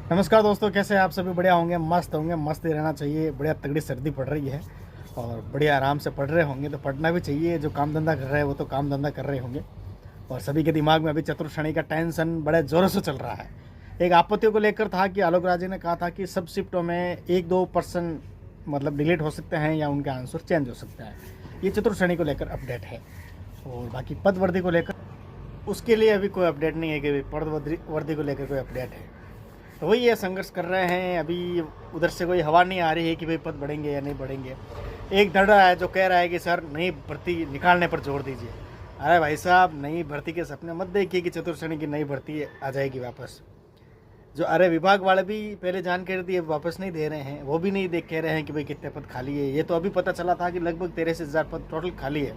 नमस्कार दोस्तों, कैसे हैं आप सभी? बढ़िया होंगे, मस्त होंगे। मस्त ही रहना चाहिए। बढ़िया तगड़ी सर्दी पड़ रही है और बढ़िया आराम से पढ़ रहे होंगे तो पढ़ना भी चाहिए। जो काम धंधा कर रहे हैं वो तो काम धंधा कर रहे होंगे। और सभी के दिमाग में अभी चतुर्श्रेणी का टेंशन बड़े ज़ोरों से चल रहा है। एक आपत्तियों को लेकर था कि आलोक राज जी ने कहा था कि सब शिफ्टों में 1-2% मतलब डिलीट हो सकते हैं या उनका आंसर चेंज हो सकता है। ये चतुर्श्रेणी को लेकर अपडेट है। और बाकी पद वर्दी को लेकर उसके लिए अभी कोई अपडेट नहीं है कि पद वर्दी को लेकर कोई अपडेट है। तो वही ये संघर्ष कर रहे हैं। अभी उधर से कोई हवा नहीं आ रही है कि भाई पद बढ़ेंगे या नहीं बढ़ेंगे। एक धड़ा है जो कह रहा है कि सर नई भर्ती निकालने पर जोर दीजिए। अरे भाई साहब, नई भर्ती के सपने मत देखिए कि चतुर्श्रेणी की नई भर्ती आ जाएगी वापस। जो अरे विभाग वाले भी पहले जानकारी दिए वापस नहीं दे रहे हैं, वो भी नहीं देख कह रहे हैं कि भाई कितने पद खाली है। ये तो अभी पता चला था कि लगभग 83,000 पद टोटल खाली है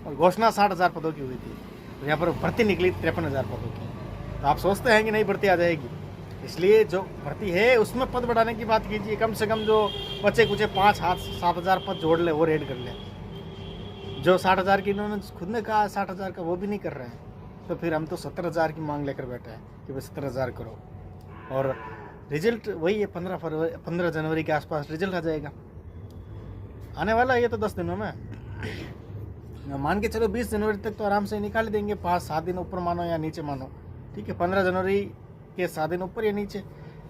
और घोषणा 60,000 पदों की हुई थी। तो यहाँ पर भर्ती निकली 53,000 पदों की। तो आप सोचते हैं कि नई भर्ती आ जाएगी, इसलिए जो भर्ती है उसमें पद बढ़ाने की बात कीजिए। कम से कम जो बचे कुछ 5-7 हज़ार पद जोड़ ले, वो रेड कर ले। जो 60,000 की इन्होंने खुद ने कहा 60,000 का, वो भी नहीं कर रहे हैं। तो फिर हम तो 70,000 की मांग लेकर बैठे हैं कि भाई 70,000 करो। और रिजल्ट वही है, 15 जनवरी के आसपास रिजल्ट आ जाएगा। आने वाला है ये तो 10 दिनों में। मान के चलो 20 जनवरी तक तो आराम से निकाल देंगे। 5-7 दिन ऊपर मानो या नीचे मानो, ठीक है। 15 जनवरी के 7 दिन ऊपर या नीचे,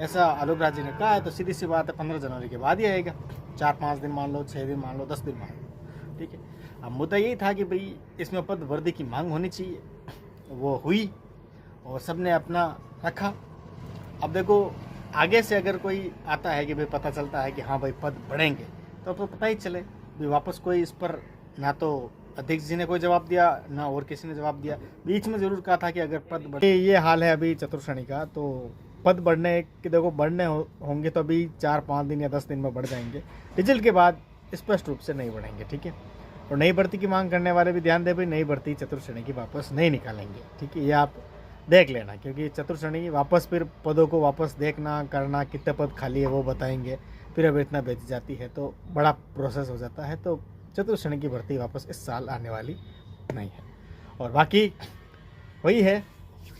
ऐसा आलोक राज जी ने कहा है। तो सीधी सी बात है, 15 जनवरी के बाद ही आएगा। 4-5 दिन मान लो, 6 दिन मान लो, 10 दिन मान लो, ठीक है। अब मुद्दा यही था कि भाई इसमें पद वर्दी की मांग होनी चाहिए, वो हुई और सब ने अपना रखा। अब देखो, आगे से अगर कोई आता है कि भाई पता चलता है कि हाँ भाई पद बढ़ेंगे, तो पता ही चले। भी वापस कोई इस पर ना तो अध्यक्ष जी ने कोई जवाब दिया ना और किसी ने जवाब दिया। बीच में ज़रूर कहा था कि अगर पद बढ़े, ये हाल है अभी चतुर्श्रेणी का। तो पद बढ़ने कि देखो बढ़ने होंगे तो अभी 4-5 दिन या 10 दिन में बढ़ जाएंगे। रिजल्ट के बाद स्पष्ट रूप से नहीं बढ़ेंगे, ठीक है। और नई भर्ती की मांग करने वाले भी ध्यान दें, भाई नई भर्ती चतुर्श्रेणी की वापस नहीं निकालेंगे, ठीक है। ये आप देख लेना, क्योंकि चतुर्श्रेणी वापस फिर पदों को वापस देखना करना, कितने पद खाली है वो बताएंगे, फिर अब इतना बेच जाती है तो बड़ा प्रोसेस हो जाता है। तो चतुर्श्रेणी की भर्ती वापस इस साल आने वाली नहीं है। और बाकी वही है।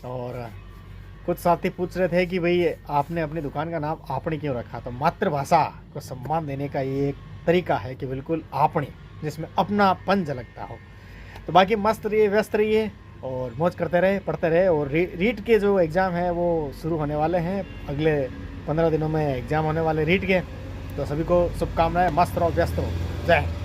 और कुछ साथी पूछ रहे थे कि भाई आपने अपनी दुकान का नाम आपनी क्यों रखा। तो मातृभाषा को सम्मान देने का ये एक तरीका है कि बिल्कुल आपनी, जिसमें अपनापन झलकता हो। तो बाकी मस्त रहिए, व्यस्त रहिए और मौज करते रहे, पढ़ते रहे। और रीट के जो एग्ज़ाम हैं वो शुरू होने वाले हैं। अगले 15 दिनों में एग्ज़ाम होने वाले रीट के। तो सभी को शुभकामनाएं। मस्त रहो, व्यस्त रहो। जय हिंद।